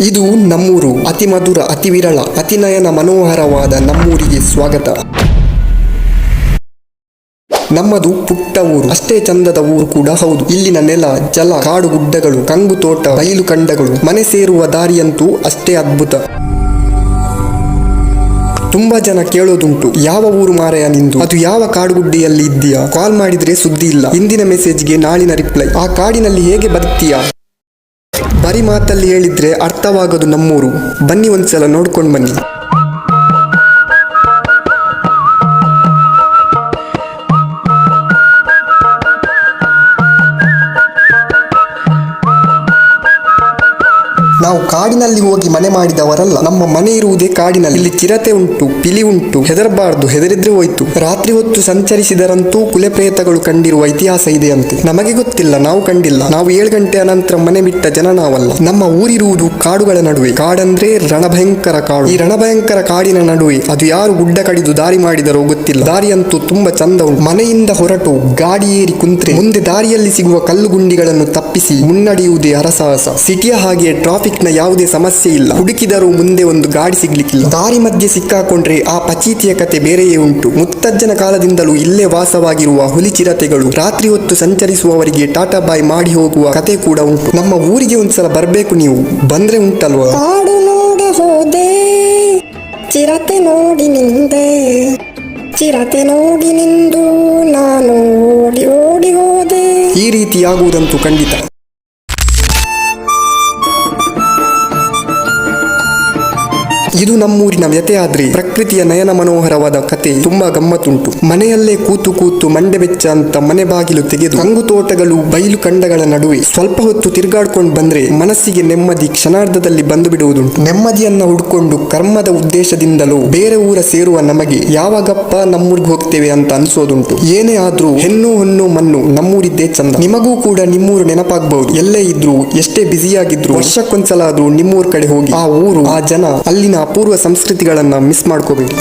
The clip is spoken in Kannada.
ಇದು ನಮ್ಮೂರು. ಅತಿ ಮಧುರ, ಅತಿ ವಿರಳ, ಅತಿ ನಯನ ಮನೋಹರವಾದ ನಮ್ಮೂರಿಗೆ ಸ್ವಾಗತ. ನಮ್ಮದು ಪುಟ್ಟ ಊರು, ಅಷ್ಟೇ ಚಂದದ ಊರು ಕೂಡ ಹೌದು. ಇಲ್ಲಿನ ನೆಲ, ಜಲ, ಕಾಡು ಗುಡ್ಡಗಳು, ಕಂಗು ತೋಟ, ಬಯಲು ಕಂಡಗಳು, ಮನೆ ಸೇರುವ ದಾರಿಯಂತೂ ಅಷ್ಟೇ ಅದ್ಭುತ. ತುಂಬಾ ಜನ ಕೇಳೋದುಂಟು, ಯಾವ ಊರು ಮಾರಾಯ ನಿಂದು, ಅದು ಯಾವ ಕಾಡುಗುಡ್ಡೆಯಲ್ಲಿ ಇದ್ದೀಯಾ, ಕಾಲ್ ಮಾಡಿದ್ರೆ ಸುದ್ದಿ ಇಲ್ಲ, ಇಂದಿನ ಮೆಸೇಜ್ಗೆ ನಾಳಿನ ರಿಪ್ಲೈ, ಆ ಕಾಡಿನಲ್ಲಿ ಹೇಗೆ ಬದುಕ್ತೀಯಾ? ಬರೀ ಮಾತಲ್ಲಿ ಹೇಳಿದ್ರೆ ಅರ್ಥವಾಗೋದು ನಮ್ಮೂರು. ಬನ್ನಿ ಒಂದ್ಸಲ ನೋಡ್ಕೊಂಡು ಬನ್ನಿ. ನಾವು ಕಾಡಿನಲ್ಲಿ ಹೋಗಿ ಮನೆ ಮಾಡಿದವರಲ್ಲ, ನಮ್ಮ ಮನೆ ಇರುವುದೇ ಕಾಡಿನಲ್ಲಿ. ಇಲ್ಲಿ ಚಿರತೆ ಉಂಟು, ಪಿಲಿ ಉಂಟು, ಹೆದರಬಾರ್ದು, ಹೆದರಿದ್ರೆ ಹೋಯ್ತು. ರಾತ್ರಿ ಹೊತ್ತು ಸಂಚರಿಸಿದರಂತೂ ಕುಲೆಪ್ರೇತಗಳು ಕಂಡಿರುವ ಇತಿಹಾಸ ಇದೆಯಂತೆ. ನಮಗೆ ಗೊತ್ತಿಲ್ಲ, ನಾವು ಕಂಡಿಲ್ಲ. ನಾವು 7 ಗಂಟೆಯ ನಂತರ ಮನೆ ಬಿಟ್ಟ ಜನ ನಾವಲ್ಲ. ನಮ್ಮ ಊರಿರುವುದು ಕಾಡುಗಳ ನಡುವೆ. ಕಾಡಂದ್ರೆ ರಣಭಯಂಕರ ಕಾಡು. ಈ ರಣಭಯಂಕರ ಕಾಡಿನ ನಡುವೆ ಅದು ಯಾರು ಗುಡ್ಡ ಕಡಿದು ದಾರಿ ಮಾಡಿದರೋ ಗೊತ್ತಿಲ್ಲ. ದಾರಿಯಂತೂ ತುಂಬಾ ಚಂದ ಉಂಟು. ಮನೆಯಿಂದ ಹೊರಟು ಗಾಡಿ ಏರಿ ಕುಂತ್ರೆ ಮುಂದೆ ದಾರಿಯಲ್ಲಿ ಸಿಗುವ ಕಲ್ಲು ಗುಂಡಿಗಳನ್ನು ತಪ್ಪಿಸಿ ಮುನ್ನಡೆಯುವುದೇ ಹರಸಾಹಸ. ಸಿಟಿಯ ಹಾಗೆ ಟ್ರಾಫಿಕ್ ನ ಯಾವುದೇ ಸಮಸ್ಯೆ ಇಲ್ಲ. ಹುಡುಕಿದರೂ ಮುಂದೆ ಒಂದು ಗಾಡಿ ಸಿಗ್ಲಿಕ್ಕಿಲ್ಲ. ದಾರಿ ಮಧ್ಯೆ ಸಿಕ್ಕಾಕೊಂಡ್ರೆ ಆ ಪಚೀತಿಯ ಕತೆ ಬೇರೆಯೇ ಉಂಟು. ಮುತ್ತಜ್ಜನ ಕಾಲದಿಂದಲೂ ಇಲ್ಲೇ ವಾಸವಾಗಿರುವ ಹುಲಿ ಚಿರತೆಗಳು ರಾತ್ರಿ ಹೊತ್ತು ಸಂಚರಿಸುವವರಿಗೆ ಟಾಟಾ ಬಾಯ್ ಮಾಡಿ ಹೋಗುವ ಕತೆ ಕೂಡ ಉಂಟು. ನಮ್ಮ ಊರಿಗೆ ಒಂದ್ಸಲ ಬರ್ಬೇಕು, ನೀವು ಬಂದ್ರೆ ಉಂಟಲ್ವಾ. ಕಾಡು ನೋಡ ಹೋದೆ, ಚಿರತೆ ನೋಡಿ ನಿಂದೆ, ಚಿರತೆ ನೋಡಿ ನಿಂದು ನಾನು ಓಡಿ ಓಡಿ ಹೋದೆ. ಈ ರೀತಿಯಾಗುವುದಂತೂ ಖಂಡಿತ. ಇದು ನಮ್ಮೂರಿನ ವ್ಯತೆ. ಆದ್ರೆ ಪ್ರಕೃತಿಯ ನಯನ ಮನೋಹರವಾದ ಕತೆ ತುಂಬಾ ಗಮ್ಮತ್ತುಂಟು. ಮನೆಯಲ್ಲೇ ಕೂತು ಕೂತು ಮಂಡೆ ಬೆಚ್ಚ ಅಂತ ಮನೆ ಬಾಗಿಲು ತೆಗೆದು ಕಂಗು ತೋಟಗಳು, ಬಯಲು ಕಂಡಗಳ ನಡುವೆ ಸ್ವಲ್ಪ ಹೊತ್ತು ತಿರುಗಾಡ್ಕೊಂಡು ಬಂದ್ರೆ ಮನಸ್ಸಿಗೆ ನೆಮ್ಮದಿ ಕ್ಷಣಾರ್ಧದಲ್ಲಿ ಬಂದು ಬಿಡುವುದುಂಟು. ನೆಮ್ಮದಿಯನ್ನ ಹುಡ್ಕೊಂಡು ಕರ್ಮದ ಉದ್ದೇಶದಿಂದಲೂ ಬೇರೆ ಊರ ಸೇರುವ ನಮಗೆ ಯಾವಾಗಪ್ಪ ನಮ್ಮೂರಿಗೆ ಹೋಗ್ತೇವೆ ಅಂತ ಅನ್ಸೋದುಂಟು. ಏನೇ ಆದ್ರೂ ಹೆಣ್ಣು ಹೊನ್ನು ಮಣ್ಣು ನಮ್ಮೂರಿದ್ದೇ ಚಂದ. ನಿಮಗೂ ಕೂಡ ನಿಮ್ಮೂರು ನೆನಪಾಗಬಹುದು. ಎಲ್ಲೇ ಇದ್ರು, ಎಷ್ಟೇ ಬ್ಯುಸಿಯಾಗಿದ್ರು, ವರ್ಷಕ್ಕೊಂದ್ಸಲ ಆದ್ರೂ ನಿಮ್ಮೂರ್ ಕಡೆ ಹೋಗಿ ಆ ಊರು, ಆ ಜನ, ಅಲ್ಲಿನ ಅಪೂರ್ವ ಸಂಸ್ಕೃತಿಗಳನ್ನ ಮಿಸ್ ಮಾಡ್ಕೋಬೇಡಿ.